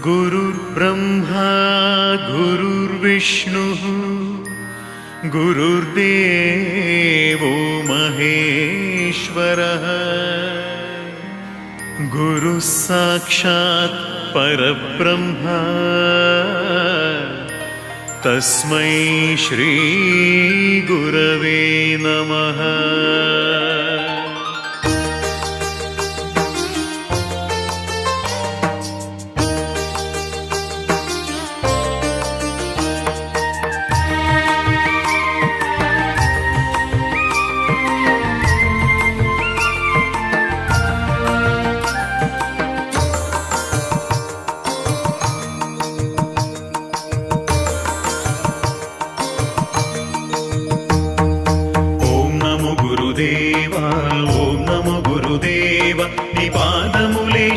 गुरुर्ब्रह्मा गुरुर्विष्णुः गुरुर्देवो महेश्वरः गुरुः साक्षात् परब्रह्मा तस्मै श्री गुरवे नमः।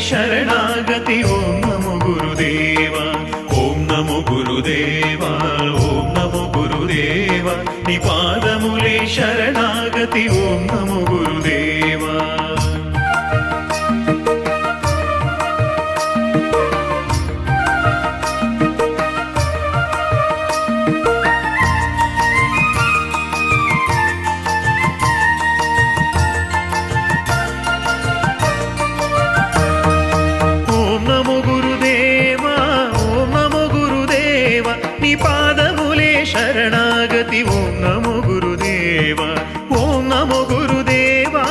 शरणागति ओम नमो गुरुदेवा ओम नमो गुरुदेवा ओम नमो गुरुदेवा निपादमुले शरणागति ओम नमो गुरुदेवा। शरणागति ओम नमो गुरुदेवा ओम नमो गुरुदेवा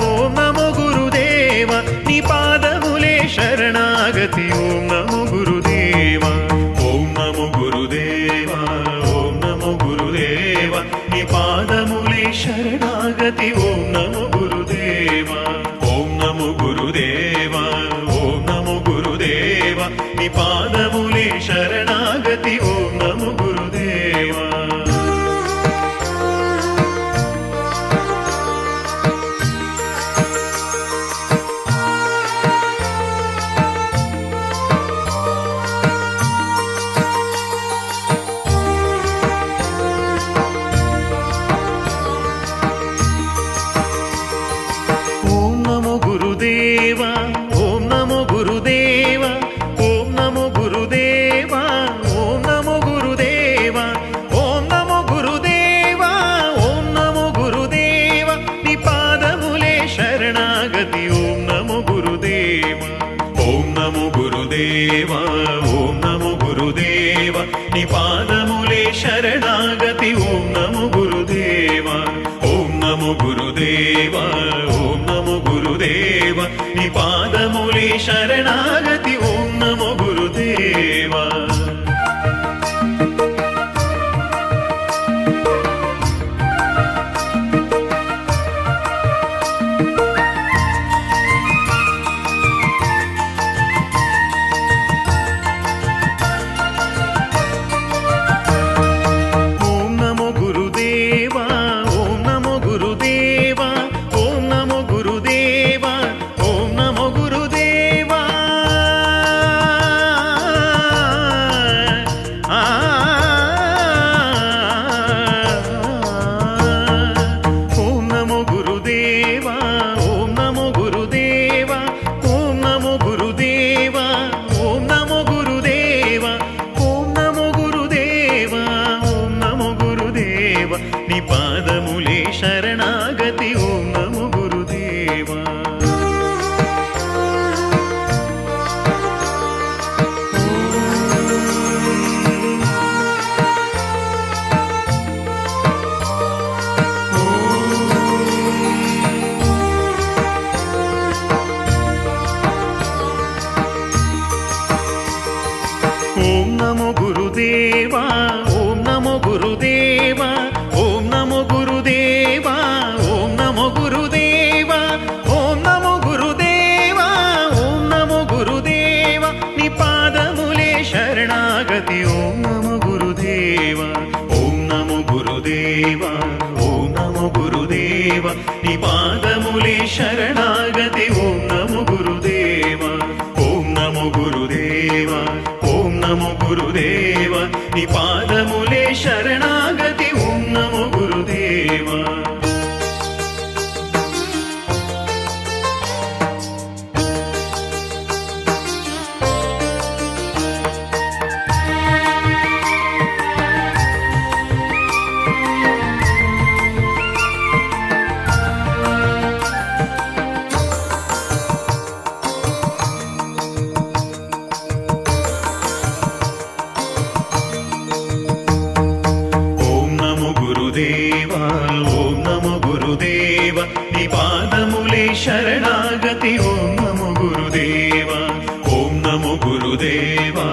ओम नमो गुरुदेवा निपादमुले शरणागति ओम नमो गुरुदेवा ओम नमो गुरुदेवा ओम नमो गुरुदेवा निपादमुले शरणागति ओम नमो गुरुदेवा ओम नमो गुरुदेवा ओम नमो गुरुदेवा निपादमुले शरणागति ओम नमो गुरुदेवा। ओम नमो गुरुदेवा ओम नमो गुरुदेवा ओम नमो गुरुदेवा ओम नमो गुरुदेवा ओम नमो गुरुदेवा ओम नमो गुरुदेवा निपादमुले शरणागति ओम नमो गुरुदेवा ओम नमो गुरुदेवा ओम नमो गुरुदेवा निपादमुले शरणागति ओम नमो गुरुदेवा ओम नमो गुरुदेवा ओम नमो गुरुदेवा निपादमुले शरणागति ओम नमो गुरुदेवा। निपादमुले शरणागति ओम नमो गुरुदेवा। ओम नमो गुरुदेवा ओम नमो गुरुदेवा ओम नमो गुरुदेवा ओम नमो गुरुदेवा ओम नमो गुरुदेवा ओम नमो गुरुदेवा निपादमुले शरणागति ओम नमो गुरुदेवा ओम नमो गुरुदेवा ओम नमो गुरुदेवा निपादमुले शरणागति ओम नमो गुरुदेवा ओम नमो गुरुदेवा ओम नमो गुरुदेवा निपादमुले शरणागति ओम नमो गुरुदेवा। నమో గురుదేవా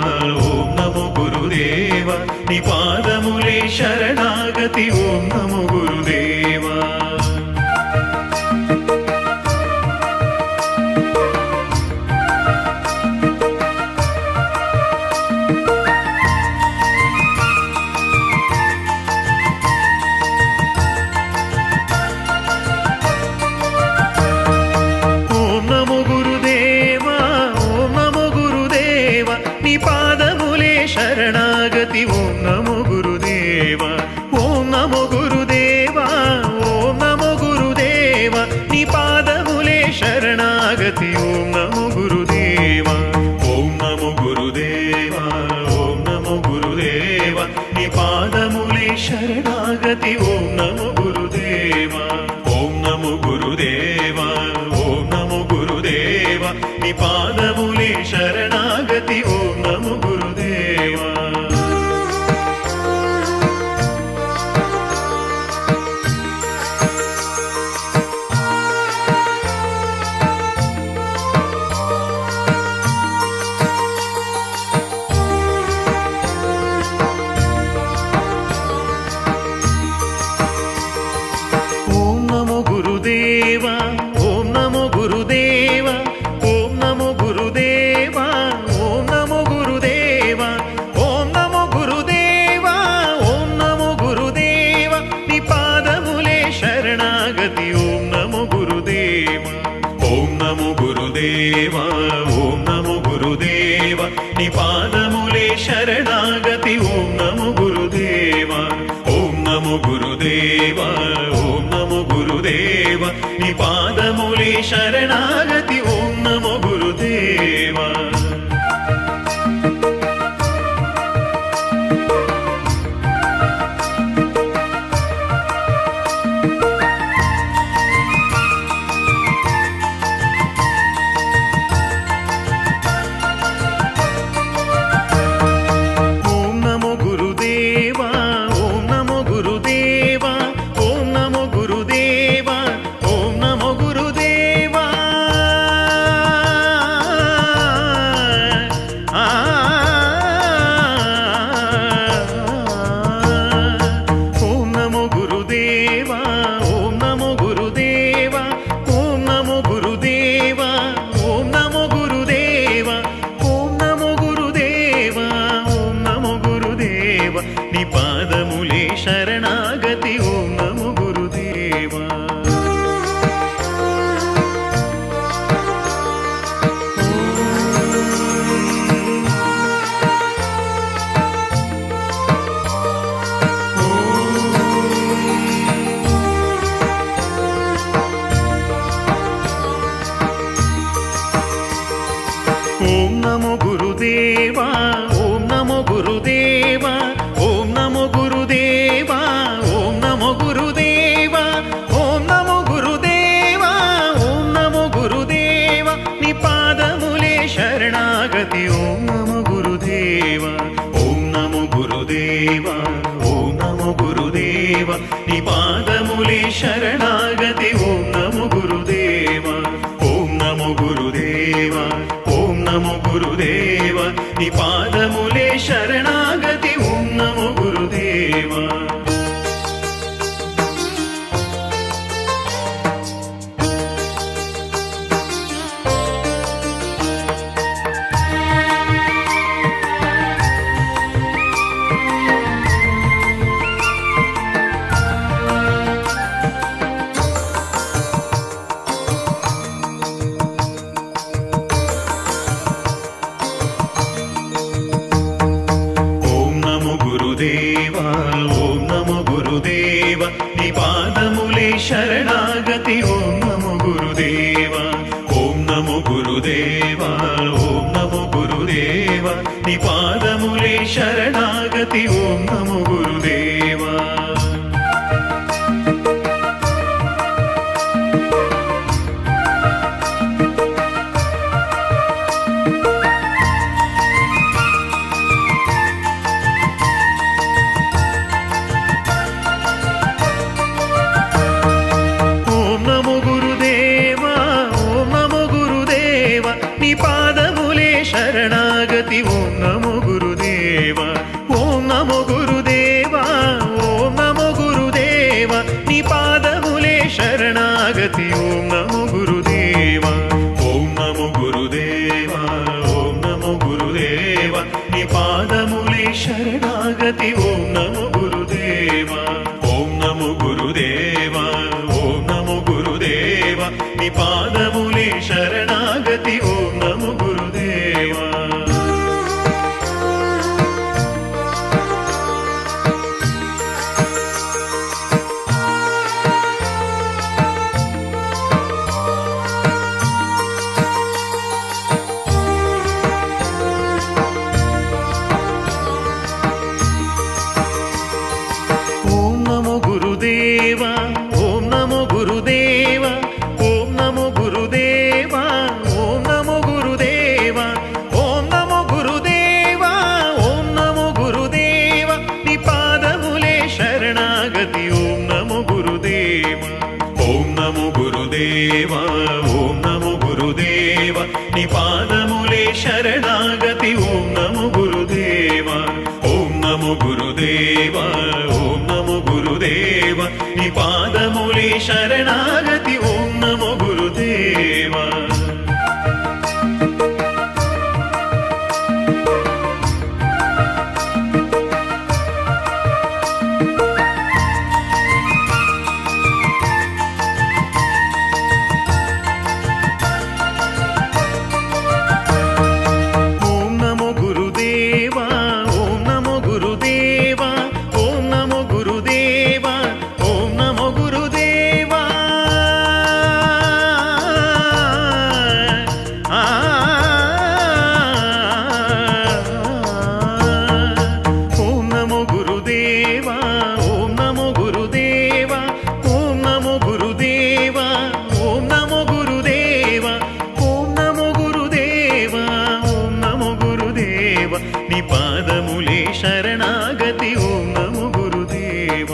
ఓం నమో గురుదేవా నీ పాదములే శరణాగతి ఓం నమో గురుదేవా శరణాగతి ఓం నమో గురుదేవా ఓం నమో గురుదేవా ఓం నమో గురుదేవా నీ పాదములే శరణాగతి ఓం నమో గురుదేవా ఓం నమో గురుదేవా ఓం నమో గురుదేవా నీ పాదములే శరణాగతి ఓం నమో గురుదేవా ఓం నమో గురుదేవా ఓం నమో గురుదేవా నీ పాదములే శరణాగతి ఓం నమో గురుదేవా ఓం నమో గురుదేవా ఓం నమో గురుదేవా ఓం నమో గురుదేవా ఓం నమో గురుదేవా ఓం నమో గురుదేవా ఓం నమో గురుదేవా నీ పాదములే శరణాగతి ఓం నమో గురుదేవా ఓం నమో గురుదేవా ఓం నమో గురుదేవా నీ పాదములే శరణాగతి ఓం నమో గురుదేవా ఓం నమో గురుదేవా ఓం నమో గురుదేవా నీ పాదములే శరణాగతి ఓం నమో గురుదేవా ఓం నమో గురుదేవా ఓం నమో గురుదేవా ఓం నమో గురుదేవా ఓం నమో గురుదేవా ఓం నమో గురుదేవా ఓం నమో గురుదేవా ఓం నమో గురుదేవా ఓం నమో గురుదేవా ఓం నమో గురుదేవా ఓం నమో గురుదేవా నీ పాదములే శరణాగతి ఓం నమో గురుదేవా ఓం నమో గురుదేవా ఓం నమో గురుదేవా ఓం నమో గురుదేవా ఓం నమో గురుదేవా ఓం నమో గురుదేవా ఓం నమో గురుదేవా నీ పాదములే శరణాగతి ఓం నమో గురుదేవా ఓం నమో గురుదేవా ఓం నమో గురుదేవా నీ పాదములే శరణాగతి ఓం నమో గురుదేవా ఓం నమో గురుదేవా ఓం నమో గురుదేవా నీ పాదములే శరణాగతి ఓం నమో గురుదేవా ఓం నమో గురుదేవా ఓం నమో గురుదేవా నీ పాదములే శరణాగతి ఓం నమో గురుదేవా ఓం నమో గురుదేవా ఓం నమో గురుదేవా నీ పాదములే శరణాగతి ఓం నమో గురుదేవా నీ పాదములే శరణ శరణాగతి ఓం నమో గురుదేవ ఓం నమో గురుదేవ ఓం నమో గురుదేవ నీ పాదములే శరణాగతి ఓం నమో గురుదేవ ఓం నమో గురుదేవ ఓం నమో గురుదేవ నీ పాదములే శరణాగతి ఓం నమో గురుదేవ ఓం నమో గురుదేవ ఓం నమో గురుదేవ నీ పాదములే శరణాగతి ఓం నమో గురుదేవ ఓం నమో గురుదేవ ఓం నమో గురుదేవ ఓం నమో గురుదేవ ఓం నమో గురుదేవ ఓం నమో గురుదేవ ఓం నమో గురుదేవ నీ పాదములే శరణాగతి ఓం నమో గురుదేవ ఓం నమో గురుదేవ ఓం నమో గురుదేవ నీ పాదములే శరణాగతి ఓం నమో గురుదేవ ఓం నమో గురుదేవ ఓం నమో గురుదేవ నీ పాదములే శరణాగతి ఓం నమో గురుదేవ ఓం నమో గురుదేవ ఓం నమో గురుదేవ ఓం నమో గురుదేవ ఓం నమో గురుదేవ ఓం నమో గురుదేవ ఓం నమో గురుదేవ ఓం నమో గురుదేవ ఓం నమో గురుదేవ ఓం నమో గురుదేవ ఓం నమో గురుదేవ నీ పాదములే శరణాగతి ఓం నమో గురుదేవ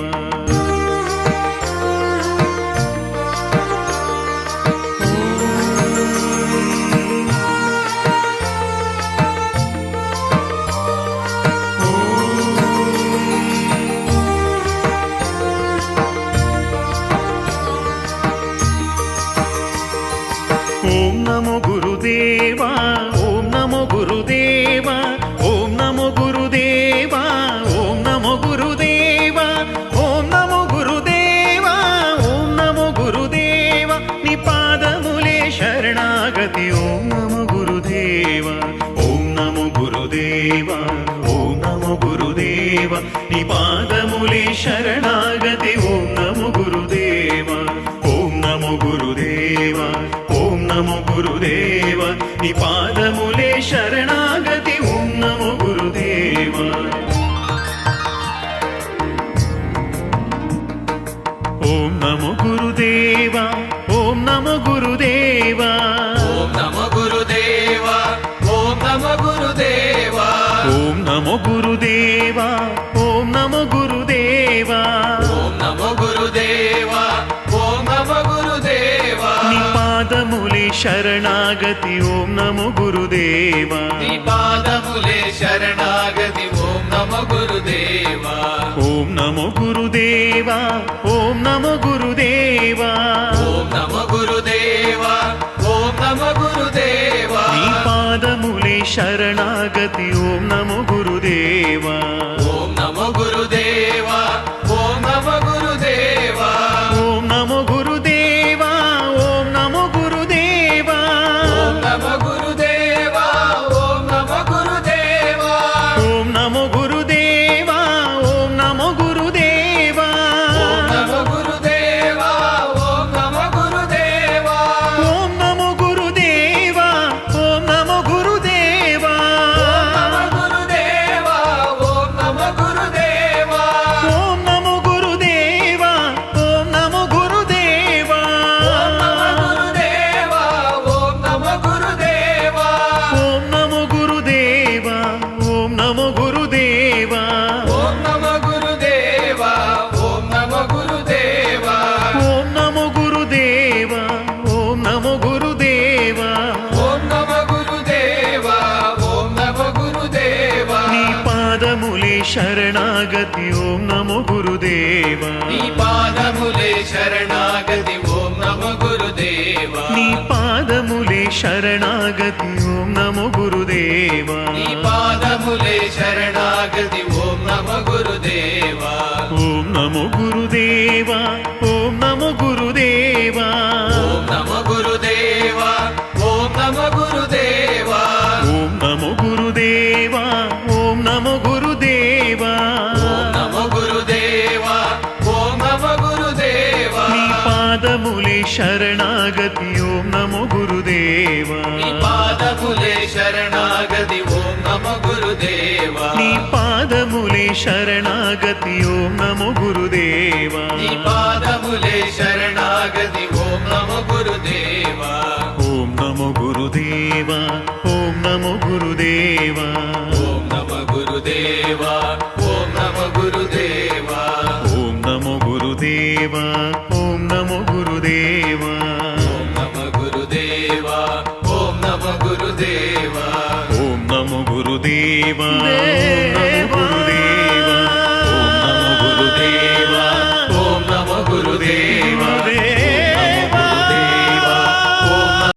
ఓం నమో గురుదేవ ఓం నమో గురుదేవ ఓం నమో గురుదేవ ఓం నమో గురుదేవ ఓం నమో గురుదేవ ఓం నమో గురుదేవ నీ పాదములే శరణాగతి ఓం నమో గురుదేవ ఓం నమో గురుదేవ ఓం నమో గురుదేవ నీ పాదములే శరణాగతి ఓం నమో గురుదేవ ఓం నమో గురుదేవ ఓం నమో గురుదేవ నీ పాదములే శరణాగతి ఓం నమో గురుదేవ ఓం నమో గురుదేవ ఓం నమో గురుదేవ ఓం నమో గురుదేవ ఓం నమో గురుదేవ ఓం నమో గురుదేవ ఓం నమో గురుదేవ ఓం నమో గురుదేవ ఓం నమో గురుదేవ నీ పాదములే శరణాగతి ఓం నమో గురుదేవ నీ పాదములే శరణాగతి ఓం నమో గురుదేవ ఓం నమో గురుదేవ ఓం నమో గురుదేవ ఓం నమో గురుదేవ ఓం నమో గురుదేవ నీ పాదములే శరణాగతి ఓం నమో గురుదేవ ఓం నమో గురుదేవ ఓం నమో గురుదేవ ఓం నమో గురుదేవ ఓం నమో గురుదేవ ఓం నమో గురుదేవ ఓం నమో గురుదేవ ఓం నమో గురుదేవ ఓం నమో గురుదేవ ఓం నమో గురుదేవ ఓం నమో గురుదేవ ఓం నమో గురుదేవ ఓం నమో గురుదేవ ఓం నమో గురుదేవ ఓం నమో శరణాగతి ఓం నమో గురుదేవా నీ పాదములే శరణాగతి ఓం నమో గురుదేవా నీ పాదములే శరణాగతి ఓం నమో గురుదేవా నీ పాదములే శరణాగతి ఓం నమో గురుదేవా ఓం నమో గురుదేవా ఓం నమో గురుదేవా ఓం నమో గురుదేవా ఓం నమో గురుదేవా ఓం నమో గురుదేవా ఓం నమో గురుదేవా ఓం నమో గురుదేవా ఓం నమో గురుదేవా నీ పాదములే శరణాగతి ఓం నమో గురుదేవా నీ పాదములే శరణాగతి ఓం నమో గురుదేవా నీ పాదములే శరణాగతి ఓం నమో గురుదేవా నీ పాదములే శరణాగతి ఓం నమో గురుదేవా ఓం నమో గురుదేవా ఓం నమో గురుదేవా ఓం నమో గురుదేవా ఓం నమో గురుదేవా ఓం నమో గురుదేవా ఓం నమో గురుదేవా ఓం నమో గురుదేవా ఓం నమో గురుదేవా ఓం నమో గురుదేవా ఓం నమో గురుదేవా